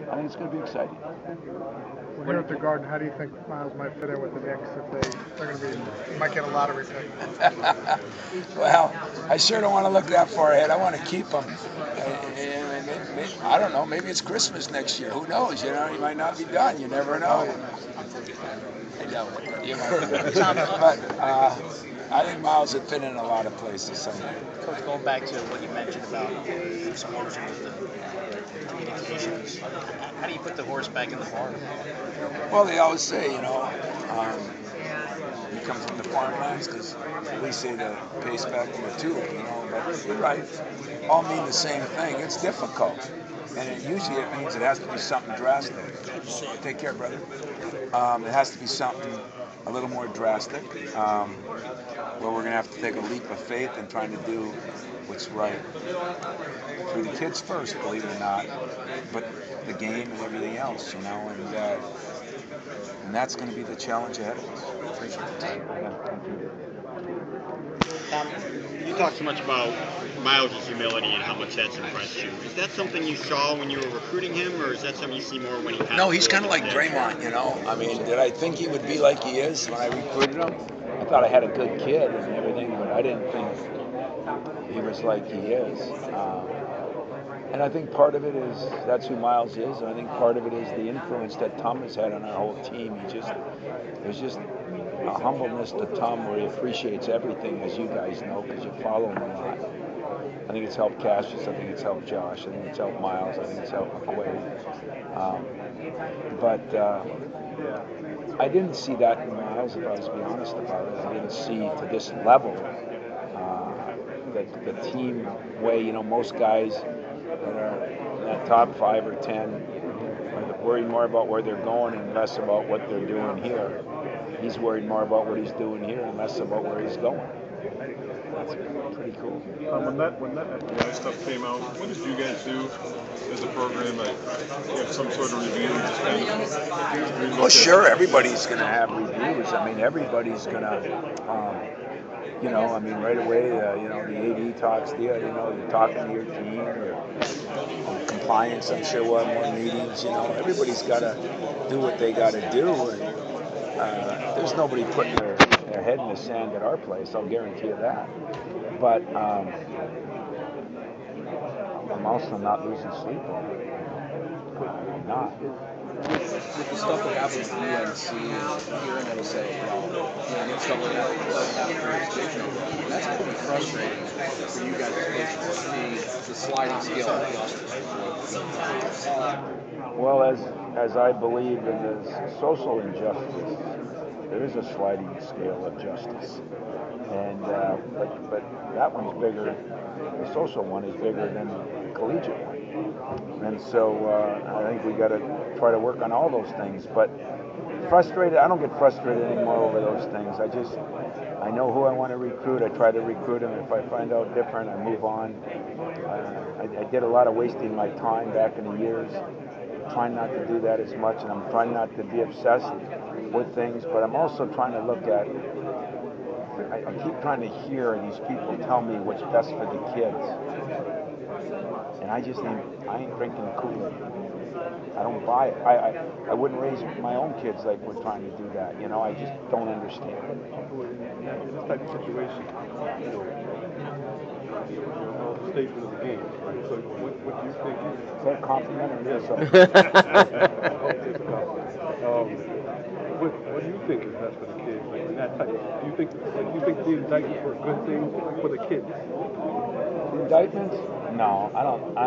I think it's going to be exciting. Well, here at the Garden, how do you think Miles might fit in with the Knicks if they're going to be might get a lottery pick? Well, I sure don't want to look that far ahead. I want to keep him. I don't know. Maybe it's Christmas next year. Who knows? You know, he might not be done. You never know. I know. But I think Miles would fit in a lot of places someday. Coach, going back to what you mentioned about the explosion with the communications, how do you put the horse back in the barn? Well, they always say, you come from the farmlands because we say the pace back in the tube, but you're right. All mean the same thing. It's difficult. And it means it has to be something drastic. Take care, brother. It has to be something a little more drastic, where we're going to have to take a leap of faith in trying to do what's right for the kids first, believe it or not, but the game and everything else, and that's going to be the challenge ahead of us. Appreciate the time. Yeah, thank you. You talk so much about Miles' humility and how much that's impressed you. Is that something you saw when you were recruiting him, or is that something you see more when he passes? No, he's kind of like Draymond, I mean, did I think he would be like he is when I recruited him? I thought I had a good kid and everything, but I didn't think he was like he is. And I think part of it is that's who Miles is, and I think part of it is the influence that Tom has had on our whole team. There's just a humbleness to Tom where he appreciates everything, as you guys know, because you follow him a lot. I think it's helped Cassius. I think it's helped Josh. I think it's helped Miles. I think it's helped McQuaid. But I didn't see that in Miles, if I was to be honest about it. I didn't see to this level the team way. Most guys that are in that top 5 or 10 are worried more about where they're going and less about what they're doing here. He's worried more about what he's doing here and less about where he's going. That's pretty cool. When that FBI stuff came out, what did you guys do as a program? Like, you have some sort of review? Just kind of well, sure, everybody's going to have reviews. I mean, everybody's going to, right away, the AD talks to you, you're talking to your team, or compliance, I'm sure we'll have more meetings, everybody's got to do what they got to do. And there's nobody putting their head in the sand at our place, I'll guarantee you that. But I'm also not losing sleep over it. I'm not. With the stuff that happened with UNC, hearing them say, stuff like that, jurisdiction, that's pretty frustrating for you guys to see the sliding scale of justice. Well, as I believe in the social injustice, there is a sliding scale of justice, and but that one's bigger. The social one is bigger than the collegiate one, and so I think we got to try to work on all those things. But frustrated, I don't get frustrated anymore over those things. I know who I want to recruit. I try to recruit them. If I find out different, I move on. I did a lot of wasting my time back in the years. I'm trying not to do that as much, and I'm trying not to be obsessed with things, but I'm also trying to look at, I keep trying to hear these people tell me what's best for the kids. And I ain't drinking Kool-Aid. I don't buy it. I wouldn't raise my own kids like we're trying to do that. I just don't understand. In this type of situation, the statement of the game, right? So what do you think? Is that a compliment or is What do you think is best for the kids? Like in that type, do you think the indictments were a good thing for the kids? Indictments? No, I don't.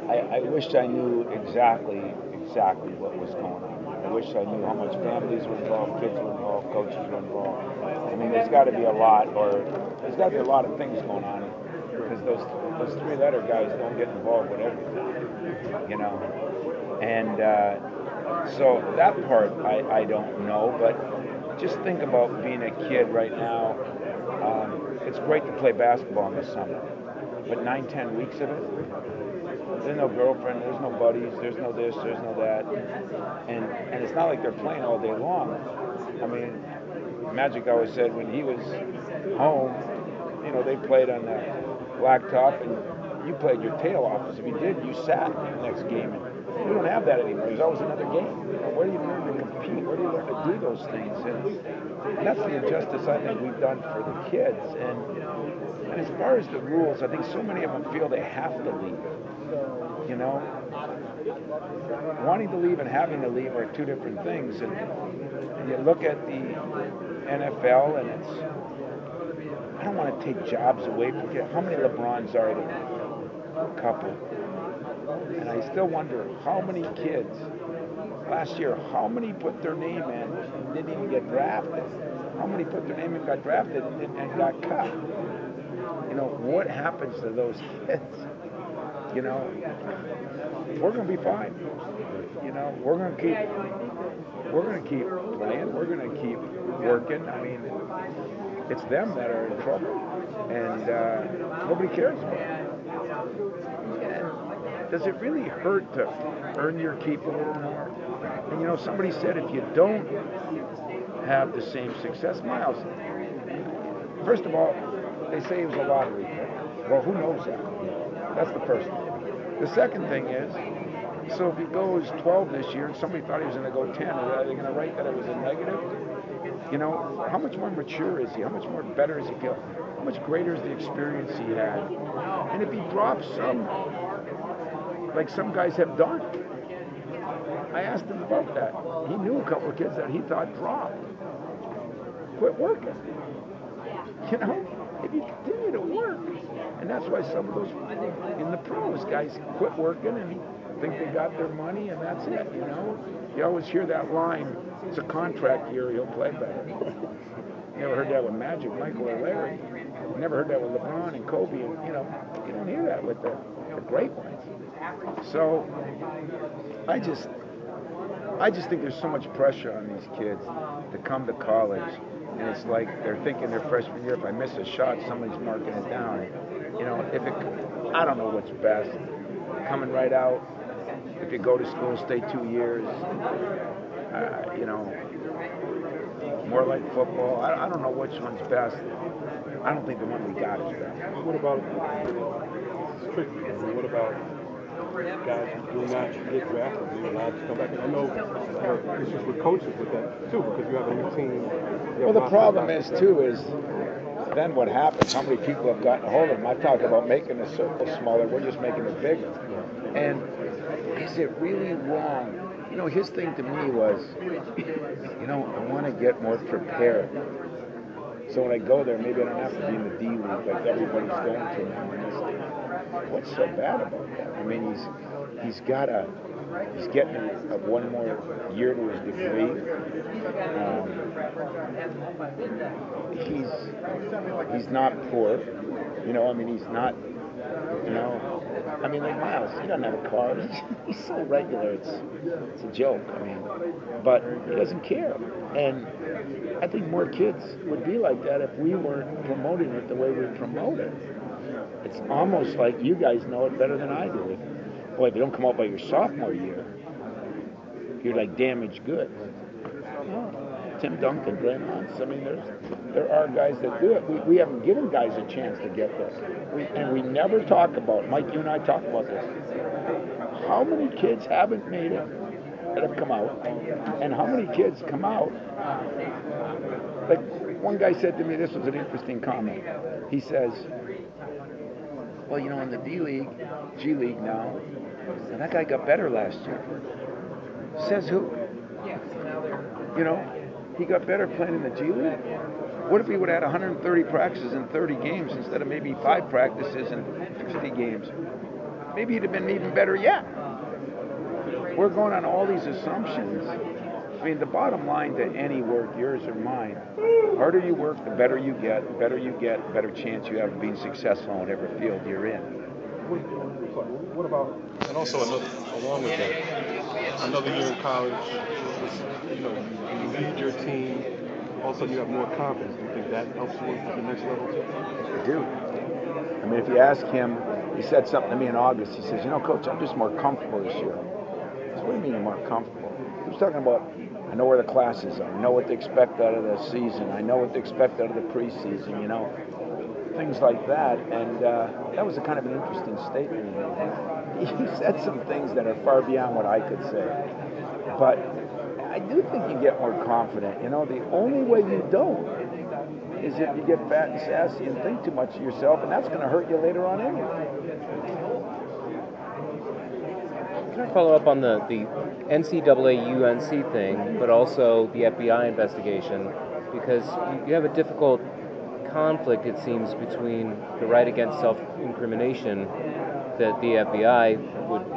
I wish I knew exactly what was going on. I wish I knew how much families were involved, kids were involved, coaches were involved. I mean, there's got to be a lot, there's got to be a lot of things going on, because those 3-letter guys don't get involved with everything, And so that part I don't know, but just think about being a kid right now. It's great to play basketball in the summer, but 9-10 weeks of it, there's no girlfriend, there's no buddies, there's no this, there's no that, and it's not like they're playing all day long. I mean, Magic always said when he was home, they played on the blacktop, and you played your tail off. Because if you did, you sat the next game. And we don't have that anymore. There's always another game. Where do you learn to compete? Where do you learn to do those things? And that's the injustice I think we've done for the kids. And as far as the rules, I think so many of them feel they have to leave. You know, wanting to leave and having to leave are two different things. And you look at the NFL, and it's, I don't want to take jobs away from kids. How many LeBrons are there? A couple. And I still wonder how many kids last year, how many put their name in and didn't even get drafted? How many put their name in and got drafted and got cut? You know, what happens to those kids? You know, we're going to be fine. You know, we're going to keep playing. We're going to keep working. I mean, it's them that are in trouble, and nobody cares about it. And does it really hurt to earn your keep a little more? And you know, somebody said if you don't have the same success, Miles, first of all, they say he was a lottery pick. Well, who knows that? That's the first thing. The second thing is, so if he goes 12 this year and somebody thought he was going to go 10, are they going to write that it was a negative? You know, how much more mature is he? How much more better does he feel? How much greater is the experience he had? And if he drops some, like some guys have done, I asked him about that. He knew a couple of kids that he thought dropped. Quit working. You know, if you continue to work. And that's why some of those in the pros guys quit working and think they got their money and that's it, you know. You always hear that line, it's a contract year, he'll play better. You never heard that with Magic, Michael, or Larry. You never heard that with LeBron and Kobe, and you know, you don't hear that with the great ones. So I just think there's so much pressure on these kids to come to college. And it's like they're thinking their freshman year, if I miss a shot, somebody's marking it down. You know, I don't know what's best. Coming right out, if you go to school, stay 2 years. You know, more like football. I don't know which one's best. I don't think the one we got is best. What about strictly? What about guys who do not get drafted? Are you allowed to come back? I know issues with coaches with that too, because you have a new team. Well, the problem is then what happens? How many people have gotten a hold of them? I talk about making the circle smaller. We're just making it bigger. And is it really wrong? You know, his thing to me was, you know, I want to get more prepared. So when I go there, maybe I don't have to be in the D League like everybody's going to now. And it's like, what's so bad about that? I mean, he's getting one more year to his degree. He's not poor. You know, I mean, he's not, you know, I mean, like Miles, he doesn't have a car. He's so regular, it's a joke. I mean, but he doesn't care. And I think more kids would be like that if we weren't promoting it the way we promote it. It's almost like you guys know it better than I do. Boy, if you don't come out by your sophomore year, you're like damaged goods. Tim Duncan, Draymond. I mean, there are guys that do it. We haven't given guys a chance to get there. And we never talk about, Mike, you and I talk about this. How many kids haven't made it that have come out? And how many kids come out? Like, one guy said to me, this was an interesting comment. He says, well, you know, in the D League, G League now, and that guy got better last year. Says who? You know, he got better playing in the G League. What if he would have had 130 practices in 30 games instead of maybe 5 practices in 50 games? Maybe he'd have been even better yet. We're going on all these assumptions. I mean, the bottom line to any work, yours or mine, the harder you work, the better you get, the better chance you have of being successful in whatever field you're in. What about, and also along with that, another year in college, you know, you lead your team, all of a sudden you have more confidence. Do you think that helps you at the next level too? I do. I mean, if you ask him, he said something to me in August. He says, you know, Coach, I'm just more comfortable this year. I said, what do you mean you're more comfortable? He was talking about, I know where the classes are. I know what to expect out of the season. I know what to expect out of the preseason, you know. things like that, and that was a kind of an interesting statement. He said some things that are far beyond what I could say, but I do think you get more confident. You know, the only way you don't is if you get fat and sassy and think too much of yourself, and that's going to hurt you later on anyway. Can I follow up on the NCAA UNC thing, but also the FBI investigation? Because you have a difficult conflict, it seems, between the right against self-incrimination that the FBI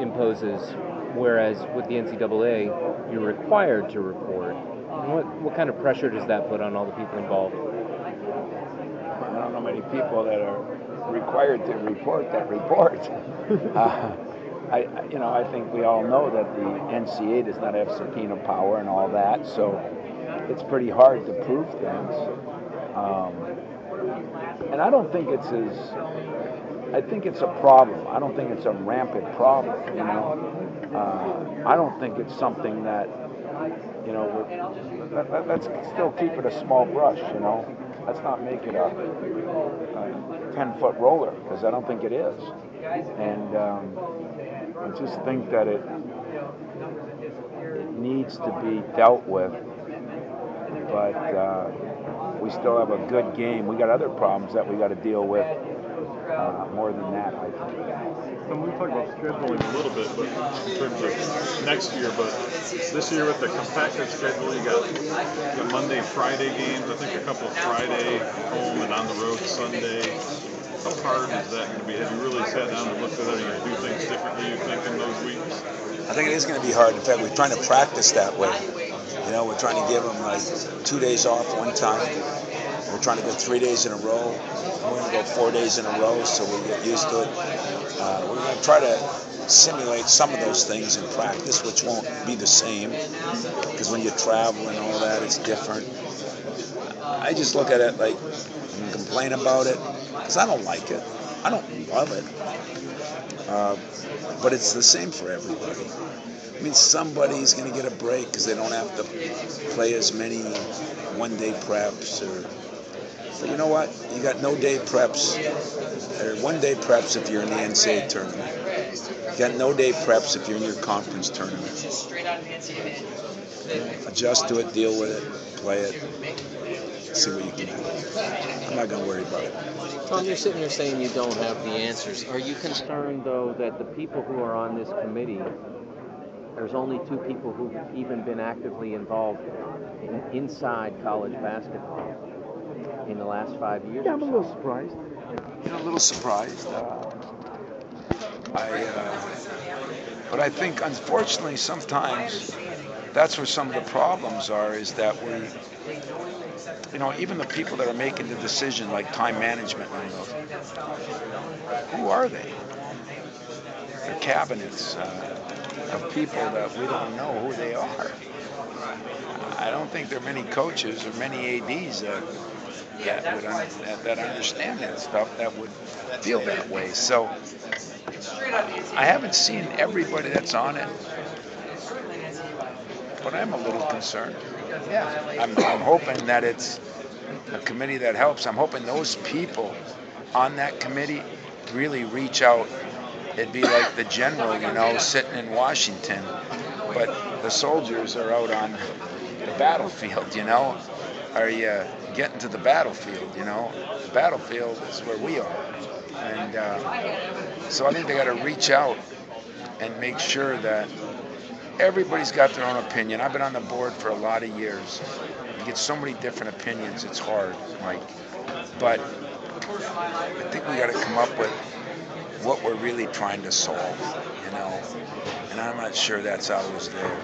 imposes, whereas with the NCAA, you're required to report. And what kind of pressure does that put on all the people involved? I don't know many people that are required to report that report. I think we all know that the NCAA does not have subpoena power and all that, so it's pretty hard to prove things. And I don't think it's I think it's a problem. I don't think it's a rampant problem, you know. I don't think it's something that, you know, let's still keep it a small brush, you know. Let's not make it a 10-foot roller, because I don't think it is. And I just think that it needs to be dealt with, but we still have a good game. We got other problems that we got to deal with more than that, I think. And we talked about scheduling a little bit, but in terms of next year, but this year with the compacted schedule, you got Monday, Friday games. I think a couple Friday home and on the road Sunday. How hard is that going to be? Have you really sat down and looked at it? Are you going to do things differently, you think, in those weeks? I think it is going to be hard. In fact, we're trying to practice that way. You know, we're trying to give them like 2 days off one time. We're trying to go 3 days in a row. We're going to go 4 days in a row, so we get used to it. We're going to try to simulate some of those things in practice, which won't be the same, because when you travel and all that, it's different. I just look at it like, and complain about it, because I don't like it. I don't love it. But it's the same for everybody. I mean, somebody's going to get a break because they don't have to play as many one-day preps. But you know what? You got no-day preps, or one-day preps if you're in the NCAA tournament. You got no-day preps if you're in your conference tournament. Adjust to it, deal with it, play it, see what you can do. I'm not going to worry about it. Tom, you're sitting here saying you don't have the answers. Are you concerned, though, that the people who are on this committee, there's only 2 people who've even been actively involved inside college basketball in the last 5 years? Yeah, I'm a little surprised. A little surprised. But I think, unfortunately, sometimes that's where some of the problems are, is that we, you know, even the people that are making the decision, like time management and those, who are they? They're cabinets of people that we don't know who they are. I don't think there are many coaches or many ADs that understand that stuff, that would feel that way. So I haven't seen everybody that's on it, but I'm a little concerned. Yeah, I'm hoping that it's a committee that helps. I'm hoping those people on that committee really reach out. It'd be like the general, you know, sitting in Washington, but the soldiers are out on the battlefield, you know. Are you getting to the battlefield, you know? The battlefield is where we are. And so I think they got to reach out and make sure that everybody's got their own opinion. I've been on the board for a lot of years. You get so many different opinions, it's hard, Mike. But I think we got to come up with what we're really trying to solve, you know. And I'm not sure that's always there.